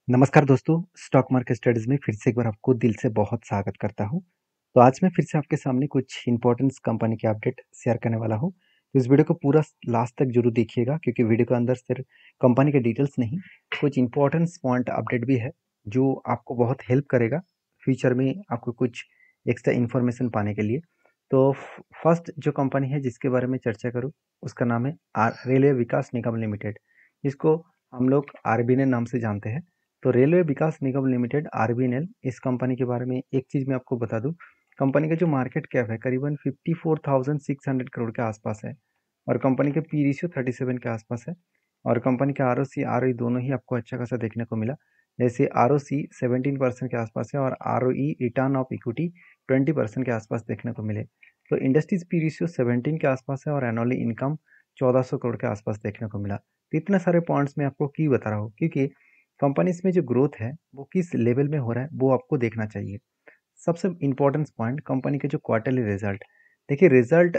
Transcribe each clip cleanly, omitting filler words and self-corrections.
नमस्कार दोस्तों, stock market studies में फिर से एक बार आपको दिल से बहुत स्वागत करता हूँ। तो आज मैं फिर से आपके सामने कुछ इम्पोर्टेंस कंपनी के अपडेट शेयर करने वाला हूँ। तो इस वीडियो को पूरा लास्ट तक ज़रूर देखिएगा क्योंकि वीडियो के अंदर सिर्फ कंपनी के डिटेल्स नहीं, कुछ इम्पोर्टेंस पॉइंट अपडेट भी है, जो आपको बहुत हेल्प करेगा फ्यूचर में आपको कुछ एक्स्ट्रा इन्फॉर्मेशन पाने के लिए। तो फर्स्ट जो कंपनी है जिसके बारे में चर्चा करूँ, उसका नाम है रेलवे विकास निगम लिमिटेड, जिसको हम लोग आरबीएनएल नाम से जानते हैं। तो रेलवे विकास निगम लिमिटेड आरबीएनएल, इस कंपनी के बारे में एक चीज़ मैं आपको बता दूं, कंपनी का जो मार्केट कैप है करीबन 54,600 करोड़ के आसपास है और कंपनी के पी रेशियो 37 के आसपास है और कंपनी का R O C R O दोनों ही आपको अच्छा खासा देखने को मिला। जैसे आर ओ सी 17% के आसपास है और R O E return of equity 20% के आसपास देखने को मिले। तो इंडस्ट्रीज पी रेशियो 17 के आसपास है और एनुअली इनकम 1400 करोड़ के आसपास देखने को मिला। तो इतने सारे पॉइंट्स मैं आपको क्यों बता रहा हूँ, क्योंकि कंपनीज में जो ग्रोथ है वो किस लेवल में हो रहा है वो आपको देखना चाहिए। सबसे इम्पोर्टेंट पॉइंट कंपनी के जो क्वार्टरली रिजल्ट, देखिए रिजल्ट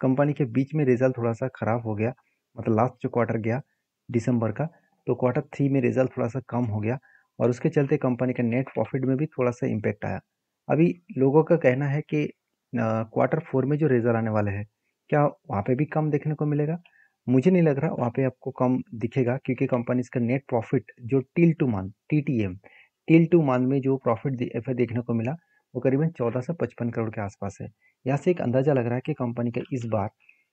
कंपनी के बीच में रिजल्ट थोड़ा सा खराब हो गया, मतलब लास्ट जो क्वार्टर गया दिसंबर का, तो क्वार्टर 3 में रिजल्ट थोड़ा सा कम हो गया और उसके चलते कंपनी का नेट प्रॉफिट में भी थोड़ा सा इम्पेक्ट आया। अभी लोगों का कहना है कि क्वार्टर 4 में जो रिजल्ट आने वाले हैं, क्या वहाँ पे भी कम देखने को मिलेगा? मुझे नहीं लग रहा वहाँ पे आपको कम दिखेगा, क्योंकि कंपनी का नेट प्रॉफिट जो till two month TTM till two month में जो प्रॉफिट देखने को मिला वो करीबन 1455 करोड़ के आसपास है। यहाँ से एक अंदाजा लग रहा है कि कंपनी का इस बार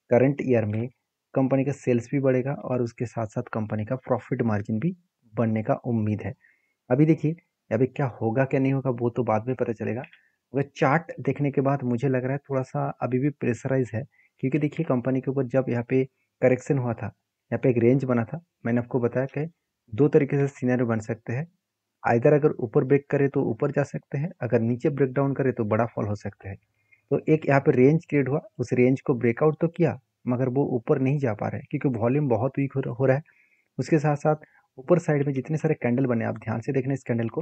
करंट ईयर में कंपनी का सेल्स भी बढ़ेगा और उसके साथ साथ कंपनी का प्रॉफिट मार्जिन भी बढ़ने का उम्मीद है। अभी देखिए, अभी क्या होगा क्या नहीं होगा वो तो बाद में पता चलेगा, मगर चार्ट देखने के बाद मुझे लग रहा है थोड़ा सा अभी भी प्रेशराइज है, क्योंकि देखिए कंपनी के ऊपर जब यहाँ पे करेक्शन हुआ था, यहाँ पे एक रेंज बना था, मैंने आपको बताया कि दो तरीके से सिनेरियो बन सकते हैं। आइदर अगर ऊपर ब्रेक करे तो ऊपर जा सकते हैं, अगर नीचे ब्रेक डाउन करे तो बड़ा फॉल हो सकता है। तो एक यहाँ पे रेंज क्रिएट हुआ, उस रेंज को ब्रेकआउट तो किया मगर वो ऊपर नहीं जा पा रहा है क्योंकि वॉल्यूम बहुत वीक हो रहा है। उसके साथ साथ ऊपर साइड में जितने सारे कैंडल बने, आप ध्यान से देखना इस कैंडल को,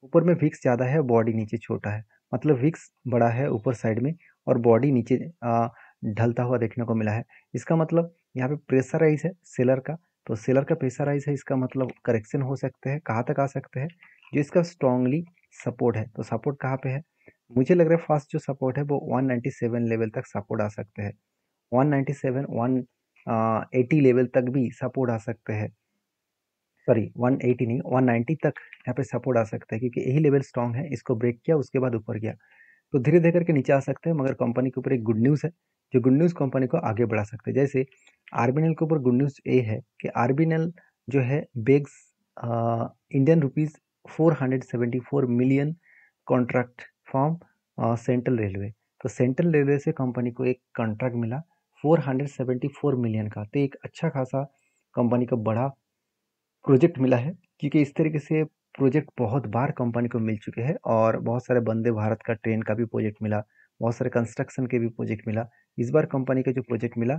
ऊपर में विक्स ज़्यादा है, बॉडी नीचे छोटा है, मतलब विक्स बड़ा है ऊपर साइड में और बॉडी नीचे ढलता हुआ देखने को मिला है। इसका मतलब यहाँ पे प्रेशराइज है सेलर का, तो सेलर का प्रेशराइज है, इसका मतलब करेक्शन हो सकते हैं, कहाँ तक आ सकते हैं, जो इसका स्ट्रांगली सपोर्ट है। तो सपोर्ट कहाँ पे है? मुझे लग रहा है फर्स्ट जो सपोर्ट है वो 197 लेवल तक सपोर्ट आ सकते हैं। 197 180 लेवल तक भी सपोर्ट आ सकते हैं, सॉरी 180 नहीं 190 तक यहाँ पे सपोर्ट आ सकता है, क्योंकि यही लेवल स्ट्रांग है। इसको ब्रेक किया उसके बाद ऊपर गया तो धीरे धीरे करके नीचे आ सकते हैं, मगर कंपनी के ऊपर एक गुड न्यूज़ है, जो गुड न्यूज़ कंपनी को आगे बढ़ा सकते हैं। जैसे आरबीएनएल के ऊपर गुड न्यूज़ ये है कि आरबीएनएल जो है bags Indian rupees 474 million contract from central railway. तो सेंट्रल रेलवे से कंपनी को एक कॉन्ट्रैक्ट मिला 474 मिलियन का, तो एक अच्छा खासा कंपनी का बड़ा प्रोजेक्ट मिला है, क्योंकि इस तरीके से प्रोजेक्ट बहुत बार कंपनी को मिल चुके हैं और बहुत सारे वंदे भारत का ट्रेन का भी प्रोजेक्ट मिला, बहुत सारे कंस्ट्रक्शन के भी प्रोजेक्ट मिला। इस बार कंपनी का जो प्रोजेक्ट मिला,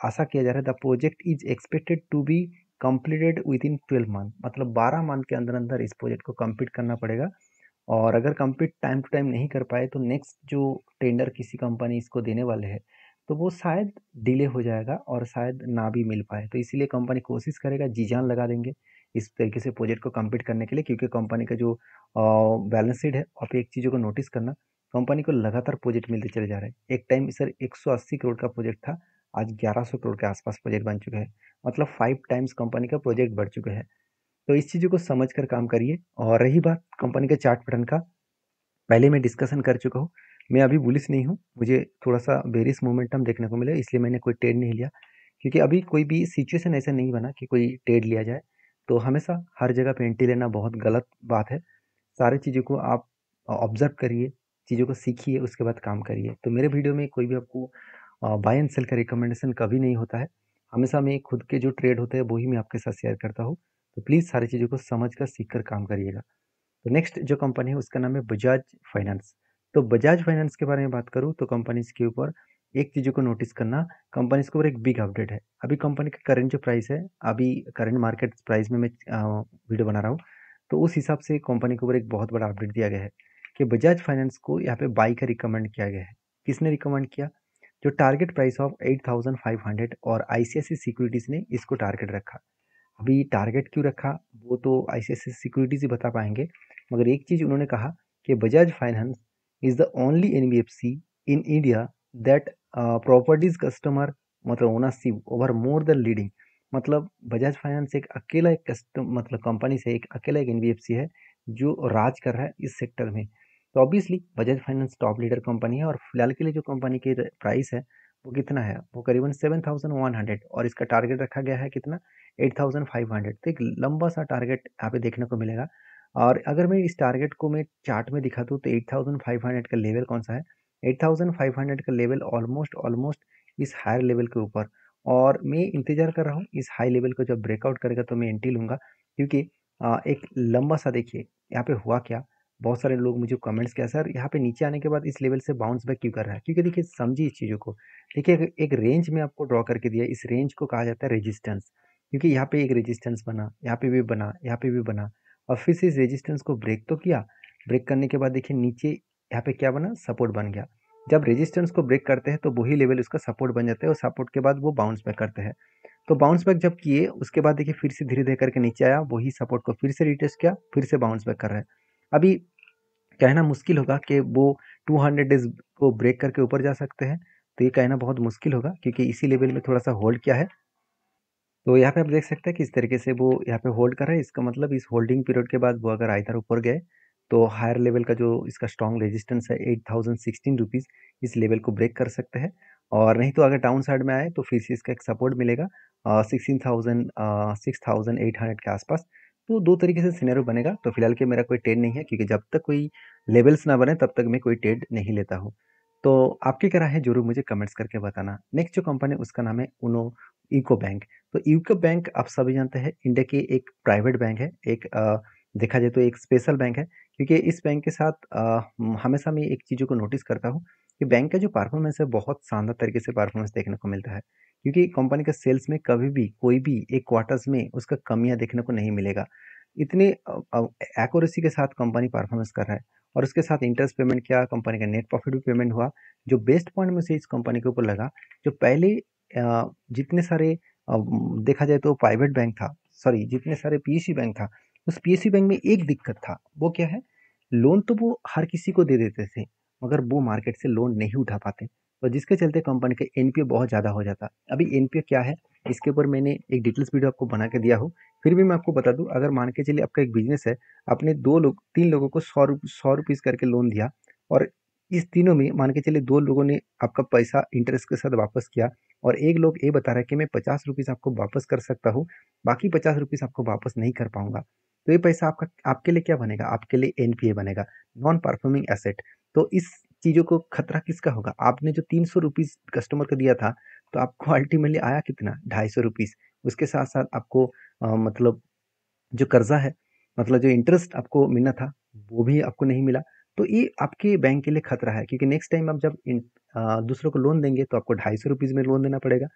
आशा किया जा रहा है the project is expected to be completed within 12 month, मतलब 12 मंथ के अंदर अंदर इस प्रोजेक्ट को कंप्लीट करना पड़ेगा। और अगर कंप्लीट टाइम टू टाइम नहीं कर पाए तो नेक्स्ट जो टेंडर किसी कंपनी इसको देने वाले हैं तो वो शायद डिले हो जाएगा और शायद ना भी मिल पाए। तो इसीलिए कंपनी कोशिश करेगा, जी जान लगा देंगे इस तरीके से प्रोजेक्ट को कंप्लीट करने के लिए, क्योंकि कंपनी का जो बैलेंस शीट है, आप एक चीज़ों को नोटिस करना, कंपनी को लगातार प्रोजेक्ट मिलते चले जा रहे हैं। एक टाइम सर 180 करोड़ का प्रोजेक्ट था, आज 1100 करोड़ के आसपास प्रोजेक्ट बन चुके हैं, मतलब 5 टाइम्स कंपनी का प्रोजेक्ट बढ़ चुके हैं। तो इस चीज़ों को समझ कर काम करिए। और रही बात कंपनी के चार्ट पैटर्न का, पहले मैं डिस्कशन कर चुका हूँ, मैं अभी बुलिश नहीं हूँ, मुझे थोड़ा सा बेरिश मोमेंटम देखने को मिला, इसलिए मैंने कोई ट्रेड नहीं लिया, क्योंकि अभी कोई भी सिचुएशन ऐसा नहीं बना कि कोई ट्रेड लिया जाए। तो हमेशा हर जगह पे एंट्री लेना बहुत गलत बात है। सारी चीज़ों को आप ऑब्जर्व करिए, चीज़ों को सीखिए, उसके बाद काम करिए। तो मेरे वीडियो में कोई भी आपको बाय एंड सेल का रिकमेंडेशन कभी नहीं होता है, हमेशा मैं खुद के जो ट्रेड होते हैं वही मैं आपके साथ शेयर करता हूँ। तो प्लीज़ सारी चीज़ों को समझ कर सीख कर काम करिएगा। तो नेक्स्ट जो कंपनी है उसका नाम है बजाज फाइनेंस। तो बजाज फाइनेंस के बारे में बात करूँ तो कंपनीज के ऊपर एक चीज़ों को नोटिस करना, कंपनीज के ऊपर एक बिग अपडेट है। अभी कंपनी का करंट जो प्राइस है, अभी करंट मार्केट प्राइस में मैं वीडियो बना रहा हूँ, तो उस हिसाब से कंपनी के ऊपर एक बहुत बड़ा अपडेट दिया गया है कि बजाज फाइनेंस को यहाँ पे बाई का रिकमेंड किया गया है। किसने रिकमेंड किया? जो टारगेट प्राइस ऑफ 8,500 और आईसीआईसी सिक्योरिटीज ने इसको टारगेट रखा। अभी टारगेट क्यों रखा वो तो ICICI सिक्योरिटीज ही बता पाएंगे, मगर एक चीज़ उन्होंने कहा कि Bajaj finance is the only NBFC in India that properties customer मतलब ownership over more than leading. मतलब बजाज फाइनेंस एक अकेला एक कस्टम मतलब कंपनी से एक अकेला एक NBFC है जो राज कर रहा है इस सेक्टर में। तो obviously Bajaj finance top leader company है, और फिलहाल के लिए जो कंपनी की प्राइस है वो कितना है, वो करीबन 7,100, और इसका टारगेट रखा गया है कितना, 8,500। तो एक लंबा सा टारगेट यहाँ पे देखने को मिलेगा। और अगर मैं इस टारगेट को मैं चार्ट में दिखा दूँ तो 8,500 का लेवल कौन सा है, 8,500 का लेवल ऑलमोस्ट ऑलमोस्ट इस हायर लेवल के ऊपर। और मैं इंतजार कर रहा हूँ इस हाई लेवल को जब ब्रेकआउट करेगा तो मैं एंट्री लूंगा, क्योंकि एक लंबा सा देखिए यहाँ पे हुआ क्या। बहुत सारे लोग मुझे कमेंट्स किया, सर यहाँ पे नीचे आने के बाद इस लेवल से बाउंस बैक क्यों कर रहा है, क्योंकि देखिए समझिए इस चीज़ों को। देखिए एक रेंज में आपको ड्रॉ करके दिया, इस रेंज को कहा जाता है रेजिस्टेंस, क्योंकि यहाँ पे एक रेजिस्टेंस बना, यहाँ पे भी बना, यहाँ पे भी बना, और फिर से इस रेजिस्टेंस को ब्रेक तो किया। ब्रेक करने के बाद देखिए नीचे यहाँ पे क्या बना, सपोर्ट बन गया। जब रेजिस्टेंस को ब्रेक करते हैं तो वही लेवल उसका सपोर्ट बन जाता है, और सपोर्ट के बाद वो बाउंस बैक करते हैं। तो बाउंस बैक जब किए उसके बाद देखिए फिर से धीरे धीरे करके नीचे आया, वही सपोर्ट को फिर से रिटेस्ट किया, फिर से बाउंस बैक कर रहा है। अभी कहना मुश्किल होगा कि वो 200 डेज को ब्रेक करके ऊपर जा सकते हैं, तो ये कहना बहुत मुश्किल होगा, क्योंकि इसी लेवल में थोड़ा सा होल्ड किया है। तो यहाँ पे आप देख सकते हैं किस तरीके से वो यहाँ पे होल्ड कर रहा है। इसका मतलब इस होल्डिंग पीरियड के बाद वो अगर इधर ऊपर गए तो हायर लेवल का जो इसका स्ट्रॉन्ग रेजिस्टेंस है 8,016 रुपीज़, इस लेवल को ब्रेक कर सकते हैं। और नहीं तो अगर डाउन साइड में आए तो फिर से इसका एक सपोर्ट मिलेगा 6,800 के आसपास। तो दो तरीके से सिनेरियो बनेगा। तो फिलहाल के मेरा कोई ट्रेड नहीं है, क्योंकि जब तक कोई लेवल्स ना बने तब तक मैं कोई ट्रेड नहीं लेता हूँ। तो आपकी क्या राय है जरूर मुझे कमेंट्स करके बताना। नेक्स्ट जो कंपनी उसका नाम है उनो यूको बैंक। तो यूको बैंक आप सभी जानते हैं इंडिया की एक प्राइवेट बैंक है, एक देखा जाए तो एक स्पेशल बैंक है, क्योंकि इस बैंक के साथ हमेशा मैं एक चीज़ों को नोटिस करता हूँ कि बैंक का जो परफॉर्मेंस है बहुत शानदार तरीके से परफॉर्मेंस देखने को मिलता है, क्योंकि कंपनी का सेल्स में कभी भी कोई भी एक क्वार्टर्स में उसका कमियां देखने को नहीं मिलेगा। इतने एक्यूरेसी के साथ कंपनी परफॉर्मेंस कर रहा है, और उसके साथ इंटरेस्ट पेमेंट किया, कंपनी का नेट प्रॉफिट भी पेमेंट हुआ। जो बेस्ट पॉइंट में से इस कंपनी के ऊपर लगा, जो पहले जितने सारे देखा जाए तो प्राइवेट बैंक था, सॉरी जितने सारे PSU बैंक था, उस PSU बैंक में एक दिक्कत था, वो क्या है, लोन तो वो हर किसी को दे देते थे, मगर वो मार्केट से लोन नहीं उठा पाते, तो जिसके चलते कंपनी का NPA बहुत ज़्यादा हो जाता। अभी NPA क्या है इसके ऊपर मैंने एक डिटेल्स वीडियो आपको बना के दिया हूँ। फिर भी मैं आपको बता दूं, अगर मान के चलिए आपका एक बिजनेस है, आपने 2 लोग 3 लोगों को 100 रुपीज़ करके लोन दिया, और इस तीनों में मान के चलिए 2 लोगों ने आपका पैसा इंटरेस्ट के साथ वापस किया, और एक लोग ये बता रहा है कि मैं 50 रुपीज़ आपको वापस कर सकता हूँ, बाकी 50 रुपीज़ आपको वापस नहीं कर पाऊंगा। तो ये पैसा आपका आपके लिए क्या बनेगा, आपके लिए NPA बनेगा, नॉन परफॉर्मिंग एसेट। तो इस चीज़ों को खतरा किसका होगा, आपने जो 300 रुपीज़ कस्टमर को दिया था, तो आपको अल्टीमेटली आया कितना, 250 रुपीज़। उसके साथ साथ आपको मतलब जो कर्जा है, मतलब जो इंटरेस्ट आपको मिलना था, वो भी आपको नहीं मिला। तो ये आपके बैंक के लिए खतरा है, क्योंकि नेक्स्ट टाइम आप जब दूसरों को लोन देंगे तो आपको 250 रुपीज़ में लोन देना पड़ेगा।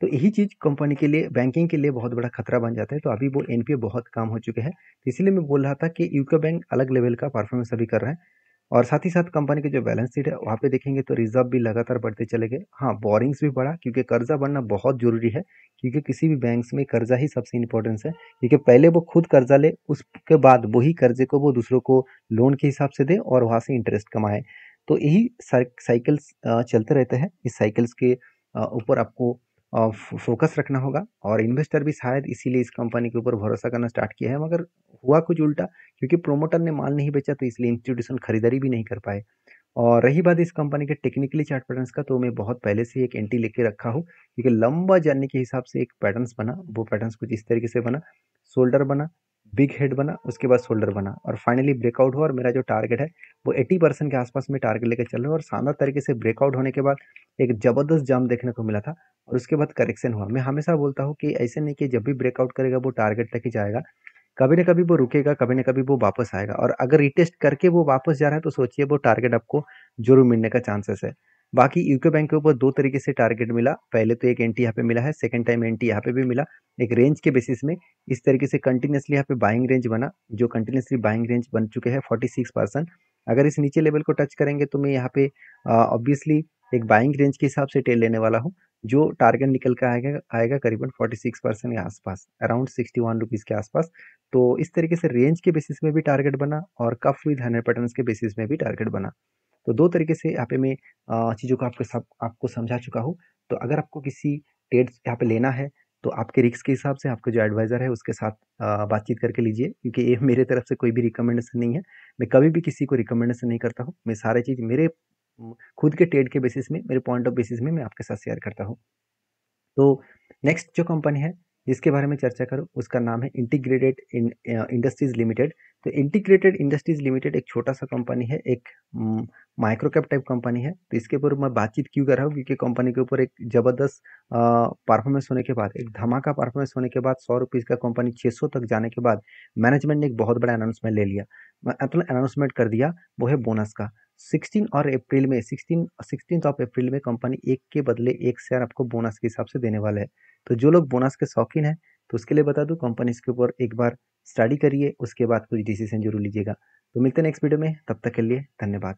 तो यही चीज़ कंपनी के लिए, बैंकिंग के लिए बहुत बड़ा खतरा बन जाता है। तो अभी वो NPA बहुत कम हो चुके हैं, तो इसीलिए मैं बोल रहा था कि यूको बैंक अलग लेवल का परफॉर्मेंस अभी कर रहा है। और साथ ही साथ कंपनी की जो बैलेंस शीट है वहाँ पे देखेंगे तो रिजर्व भी लगातार बढ़ते चले गए। हाँ, बोरिंग्स भी बढ़ा, क्योंकि कर्जा बढ़ना बहुत जरूरी है, क्योंकि किसी भी बैंक्स में कर्जा ही सबसे इंपॉर्टेंस है, क्योंकि पहले वो खुद कर्जा ले, उसके बाद वही कर्जे को वो दूसरों को लोन के हिसाब से दे और वहाँ से इंटरेस्ट कमाए। तो यही साइकिल्स चलते रहते हैं। इस साइकिल्स के ऊपर आपको फोकस रखना होगा, और इन्वेस्टर भी शायद इसीलिए इस कंपनी के ऊपर भरोसा करना स्टार्ट किया है, मगर हुआ कुछ उल्टा, क्योंकि प्रोमोटर ने माल नहीं बेचा तो इसलिए इंस्टीट्यूशन खरीदारी भी नहीं कर पाए। और रही बात इस कंपनी के टेक्निकली चार्ट पैटर्न्स का, तो मैं बहुत पहले से ही एक एंट्री लेके रखा हूँ, क्योंकि लंबा जानने के हिसाब से एक पैटर्न्स बना, वो पैटर्न्स कुछ इस तरीके से बना, शोल्डर बना, बिग हेड बना, उसके बाद शोल्डर बना, और फाइनली ब्रेकआउट हुआ। और मेरा जो टारगेट है वो 80% के आसपास में टारगेट लेकर चल रहा है, और शानदार तरीके से ब्रेकआउट होने के बाद एक जबरदस्त जंप देखने को मिला था, और उसके बाद करेक्शन हुआ। मैं हमेशा बोलता हूँ कि ऐसे नहीं कि जब भी ब्रेकआउट करेगा वो टारगेट तक ही जाएगा, कभी ना कभी वो रुकेगा, कभी ना कभी वो वापस आएगा, और अगर रिटेस्ट करके वो वापस जा रहा है तो सोचिए वो टारगेट आपको जरूर मिलने का चांसेस है। बाकी यूको बैंक के ऊपर दो तरीके से टारगेट मिला, पहले तो एक एंटी यहाँ पे मिला है, सेकंड टाइम एंटी यहाँ पे भी मिला, एक रेंज के बेसिस में। इस तरीके से कंटिन्यूसली यहाँ पे बाइंग रेंज बना, जो कंटिन्यूसली बाइंग रेंज बन चुके हैं 46%। अगर इस नीचे लेवल को टच करेंगे तो मैं यहाँ पे ऑब्वियसली एक बाइंग रेंज के हिसाब से टेल लेने वाला हूँ। जो टारगेट निकल के आएगा आएगा करीबन 46% के आसपास, अराउंड 61 रुपीज़ के आसपास। तो इस तरीके से रेंज के बेसिस में भी टारगेट बना और कफ विद 100 पैटर्न्स के बेसिस में भी टारगेट बना। तो दो तरीके से यहाँ पे मैं चीज़ों को आपको समझा चुका हूँ। तो अगर आपको किसी ट्रेड्स यहाँ पे लेना है तो आपके रिस्क के हिसाब से आपके जो एडवाइज़र है उसके साथ बातचीत करके लीजिए, क्योंकि ये मेरे तरफ से कोई भी रिकमेंडेशन नहीं है। मैं कभी भी किसी को रिकमेंडेशन नहीं करता हूँ। मैं सारी चीज़ मेरे खुद के ट्रेड के बेसिस में, मेरे पॉइंट ऑफ बेसिस में मैं आपके साथ शेयर करता हूँ। तो नेक्स्ट जो कंपनी है जिसके बारे में चर्चा करूँ उसका नाम है इंटीग्रेटेड इंडस्ट्रीज लिमिटेड। तो इंटीग्रेटेड इंडस्ट्रीज लिमिटेड एक छोटा सा कंपनी है, एक माइक्रो कैप टाइप कंपनी है। तो इसके ऊपर मैं बातचीत क्यों कर रहा हूँ, क्योंकि कंपनी के ऊपर एक जबरदस्त परफॉर्मेंस होने के बाद, एक धमाका परफॉर्मेंस होने के बाद, 100 रुपीज़ का कंपनी 600 तक जाने के बाद मैनेजमेंट ने एक बहुत बड़ा अनाउंसमेंट ले लिया, मतलब अनाउंसमेंट कर दिया, वो है बोनस का। 16 ऑफ अप्रैल में कंपनी एक के बदले एक शेयर आपको बोनस के हिसाब से देने वाले है। तो जो लोग बोनस के शौकीन हैं तो उसके लिए बता दूं, कंपनी इसके ऊपर एक बार स्टडी करिए, उसके बाद कुछ डिसीजन जरूर लीजिएगा। तो मिलते हैं नेक्स्ट वीडियो में, तब तक के लिए धन्यवाद।